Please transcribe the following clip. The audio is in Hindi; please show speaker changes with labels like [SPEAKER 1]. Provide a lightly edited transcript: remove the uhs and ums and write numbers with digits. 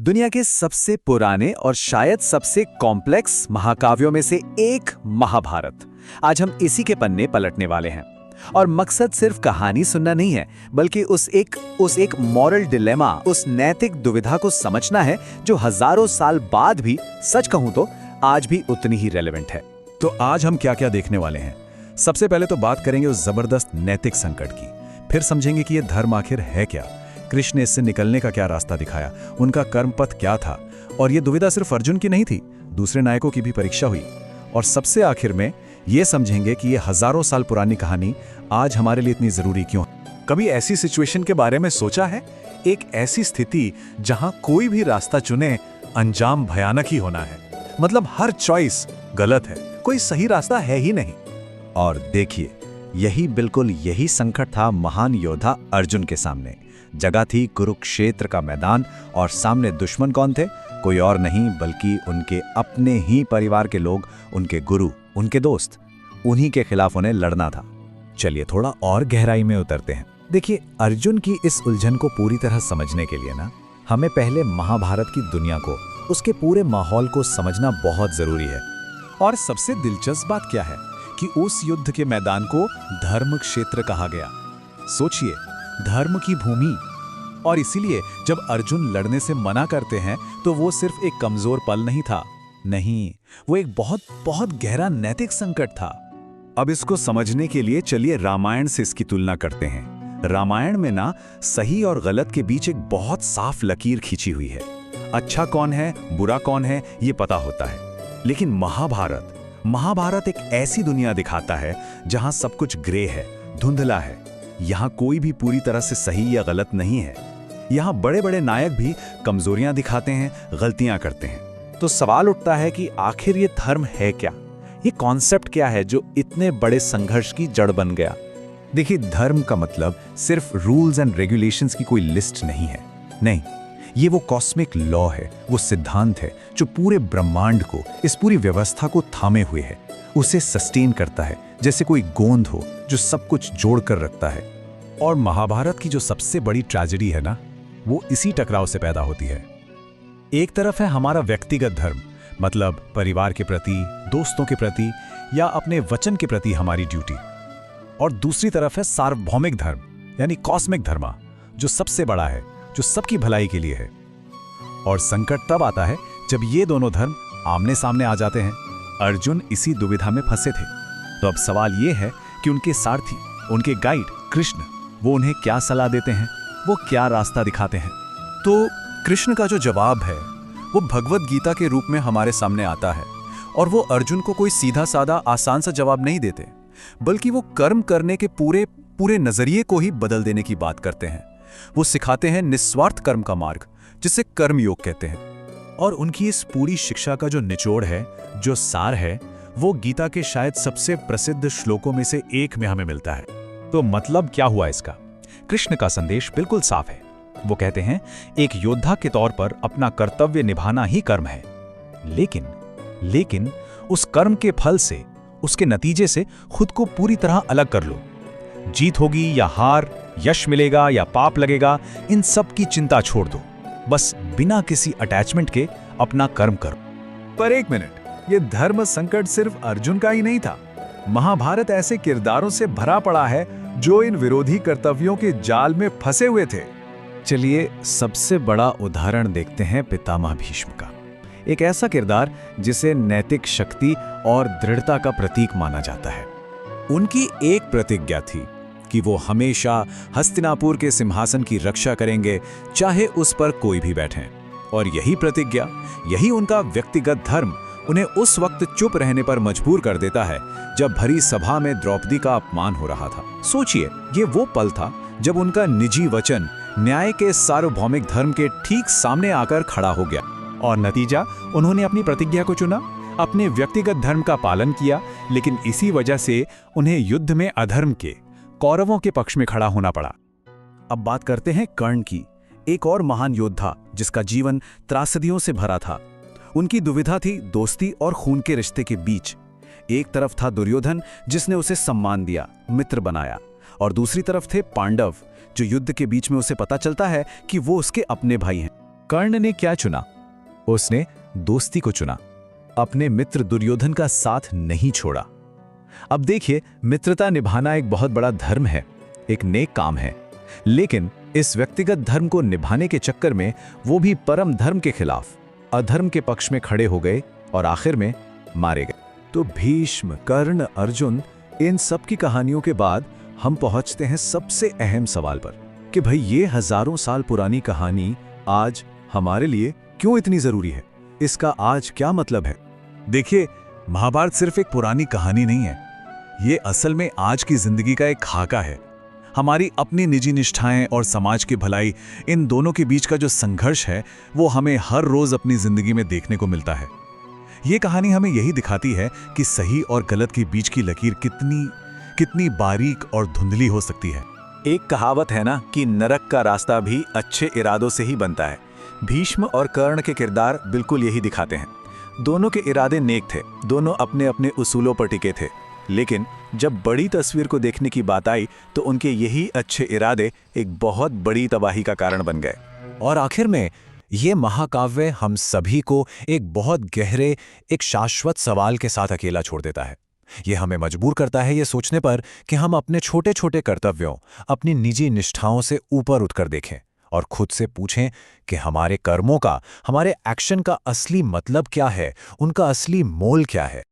[SPEAKER 1] दुनिया के सबसे पुराने और शायद सबसे कॉम्प्लेक्स महाकाव्यों में से एक महाभारत। आज हम इसी के पन्ने पलटने वाले हैं और मकसद सिर्फ कहानी सुनना नहीं है, बल्कि उस एक मॉरल डिलेमा, उस नैतिक दुविधा को समझना है जो हजारों साल बाद भी, सच कहूं तो आज भी उतनी ही रेलेवेंट है।
[SPEAKER 2] तो आज हम क्या क्या देखने वाले हैं? सबसे पहले तो बात करेंगे उस जबरदस्त नैतिक संकट की, फिर समझेंगे कि यह धर्म आखिर है क्या, कृष्ण ने इससे निकलने का क्या रास्ता दिखाया, उनका कर्म पथ क्या था, और यह दुविधा सिर्फ अर्जुन की नहीं थी, दूसरे नायकों की भी परीक्षा हुई। और सबसे आखिर में यह समझेंगे कि यह हजारों साल पुरानी कहानी आज हमारे लिए इतनी जरूरी क्यों है। कभी ऐसी सिचुएशन के बारे में सोचा है? एक ऐसी स्थिति जहां कोई भी रास्ता चुने अंजाम भयानक ही होना है, मतलब हर चॉइस गलत है, कोई सही रास्ता है ही नहीं।
[SPEAKER 1] और देखिए, बिल्कुल यही संकट था महान योद्धा अर्जुन के सामने। जगह थी कुरुक्षेत्र का मैदान और सामने दुश्मन कौन थे? कोई और नहीं बल्कि उनके अपने ही परिवार के लोग, उनके गुरु, उनके दोस्त। उन्हीं के खिलाफ उन्हें लड़ना था। चलिए थोड़ा और गहराई में उतरते हैं। देखिए, अर्जुन की इस उलझन को पूरी तरह समझने के लिए ना, हमें पहले महाभारत की दुनिया को, उसके पूरे माहौल को समझना बहुत जरूरी है।
[SPEAKER 2] और सबसे दिलचस्प बात क्या है कि उस युद्ध के मैदान को धर्म क्षेत्र कहा गया। सोचिए, धर्म की भूमि। और इसीलिए जब अर्जुन लड़ने से मना करते हैं तो वो सिर्फ एक कमजोर पल नहीं था, नहीं, वो एक बहुत बहुत गहरा नैतिक संकट था। अब इसको समझने के लिए चलिए रामायण से इसकी तुलना करते हैं। रामायण में ना सही और गलत के बीच एक बहुत साफ लकीर खींची हुई है। अच्छा कौन है, बुरा कौन है, ये पता होता है। लेकिन महाभारत एक ऐसी दुनिया दिखाता है जहां सब कुछ ग्रे है, धुंधला है। यहां कोई भी पूरी तरह से सही या गलत नहीं है। यहां बड़े बड़े नायक भी कमजोरियां दिखाते हैं, गलतियां करते हैं।
[SPEAKER 1] तो सवाल उठता है कि आखिर ये धर्म है क्या? ये कॉन्सेप्ट क्या है जो इतने बड़े संघर्ष की जड़ बन गया?
[SPEAKER 2] देखिए, धर्म का मतलब सिर्फ रूल्स एंड रेगुलेशंस की कोई लिस्ट नहीं है। नहीं, ये वो कॉस्मिक लॉ है, वो सिद्धांत है जो पूरे ब्रह्मांड को, इस पूरी व्यवस्था को थामे हुए है, उसे सस्टेन करता है, जैसे कोई गोंद हो जो सब कुछ जोड़ कर रखता है। और महाभारत की जो सबसे बड़ी ट्रेजेडी है ना, वो इसी टकराव से पैदा होती है। एक तरफ है हमारा व्यक्तिगत धर्म, मतलब परिवार के प्रति, दोस्तों के प्रति या अपने वचन के प्रति हमारी ड्यूटी। और दूसरी तरफ है सार्वभौमिक धर्म, यानी कॉस्मिक धर्म, जो सबसे बड़ा है, जो सबकी भलाई के लिए है। और संकट तब आता है जब ये दोनों धर्म आमने सामने आ जाते हैं। अर्जुन इसी दुविधा में फंसे थे। तो अब सवाल ये है कि उनके सारथी, उनके गाइड कृष्ण, वो उन्हें क्या सलाह देते हैं, वो क्या रास्ता दिखाते हैं? तो कृष्ण का जो जवाब है वो भगवत गीता के रूप में हमारे सामने आता है। और वो अर्जुन को कोई सीधा साधा आसान सा जवाब नहीं देते, बल्कि वो कर्म करने के पूरे नजरिए को ही बदल देने की बात करते हैं। वो सिखाते हैं निस्वार्थ कर्म का मार्ग, जिसे कर्मयोग कहते हैं। और उनकी इस पूरी शिक्षा का जो निचोड़ है, जो सार है, वो गीता के शायद सबसे प्रसिद्ध श्लोकों में से एक में हमें मिलता है। तो मतलब क्या हुआ इसका? कृष्ण का संदेश बिल्कुल साफ है। वो कहते हैं, एक योद्धा के तौर पर अपना कर्तव्य निभाना ही कर्म है, लेकिन उस कर्म के फल से, उसके नतीजे से खुद को पूरी तरह अलग कर लो। जीत होगी या हार, यश मिलेगा या पाप लगेगा, इन सब की चिंता छोड़ दो। बस बिना किसी अटैचमेंट के अपना कर्म करो। पर एक मिनट, ये धर्म संकट सिर्फ अर्जुन का ही नहीं था। महाभारत ऐसे किरदारों से भरा पड़ा है जो इन विरोधी कर्तव्यों के जाल में फंसे हुए थे।
[SPEAKER 1] चलिए सबसे बड़ा उदाहरण देखते हैं पितामह भीष्म का। एक ऐसा किरदार जिसे नैतिक शक्ति और दृढ़ता का प्रतीक माना जाता है।
[SPEAKER 2] उनकी एक प्रतिज्ञा थी कि वो हमेशा हस्तिनापुर के सिंहासन की रक्षा करेंगे, चाहे उस पर कोई भी बैठे। और यही प्रतिज्ञा, यही उनका व्यक्तिगत धर्म उन्हें उस वक्त चुप रहने पर मजबूर कर देता है जब भरी सभा में द्रौपदी का अपमान हो रहा था। सोचिए, ये वो पल था जब उनका निजी वचन न्याय के सार्वभौमिक धर्म के ठीक सामने आकर खड़ा हो गया। और नतीजा, उन्होंने अपनी प्रतिज्ञा को चुना, अपने व्यक्तिगत धर्म का पालन किया, लेकिन इसी वजह से उन्हें युद्ध में अधर्म के, कौरवों के पक्ष में खड़ा होना पड़ा। अब बात करते हैं कर्ण की, एक और महान योद्धा जिसका जीवन त्रासदियों से भरा था। उनकी दुविधा थी दोस्ती और खून के रिश्ते के बीच। एक तरफ था दुर्योधन, जिसने उसे सम्मान दिया, मित्र बनाया, और दूसरी तरफ थे पांडव, जो युद्ध के बीच में उसे पता चलता है कि वो उसके अपने भाई हैं। कर्ण ने क्या चुना? उसने दोस्ती को चुना, अपने मित्र दुर्योधन का साथ नहीं छोड़ा। अब देखिए, मित्रता निभाना एक बहुत बड़ा धर्म है, एक नेक काम है, लेकिन इस व्यक्तिगत धर्म को निभाने के चक्कर में वो भी परम धर्म के खिलाफ अधर्म के पक्ष में खड़े हो गए और आखिर में मारे गए। तो भीष्म, कर्ण, अर्जुन, इन सब की कहानियों के बाद हम पहुंचते हैं सबसे अहम सवाल पर कि भाई ये हजारों साल पुरानी कहानी आज हमारे लिए क्यों इतनी जरूरी है? इसका आज क्या मतलब है?
[SPEAKER 3] देखिए, महाभारत सिर्फ एक पुरानी कहानी नहीं है, ये असल में आज की जिंदगी का एक खाका है। हमारी अपनी निजी निष्ठाएं और समाज की भलाई, इन दोनों के बीच का जो संघर्ष है वो हमें हर रोज अपनी जिंदगी में देखने को मिलता है। ये कहानी हमें यही दिखाती है कि सही और गलत के बीच की लकीर कितनी बारीक और धुंधली हो सकती है।
[SPEAKER 2] एक कहावत है ना कि नरक का रास्ता भी अच्छे इरादों से ही बनता है। भीष्म और कर्ण के किरदार बिल्कुल यही दिखाते हैं। दोनों के इरादे नेक थे, दोनों अपने अपने उसूलों पर टिके थे, लेकिन जब बड़ी तस्वीर को देखने की बात आई तो उनके यही अच्छे इरादे एक बहुत बड़ी तबाही का कारण बन गए।
[SPEAKER 1] और आखिर में ये महाकाव्य हम सभी को एक बहुत गहरे, एक शाश्वत सवाल के साथ अकेला छोड़ देता है। ये हमें मजबूर करता है ये सोचने पर कि हम अपने छोटे छोटे कर्तव्यों, अपनी निजी निष्ठाओं से ऊपर उठकर देखें और खुद से पूछें कि हमारे कर्मों का, हमारे एक्शन का असली मतलब क्या है, उनका असली मोल क्या है।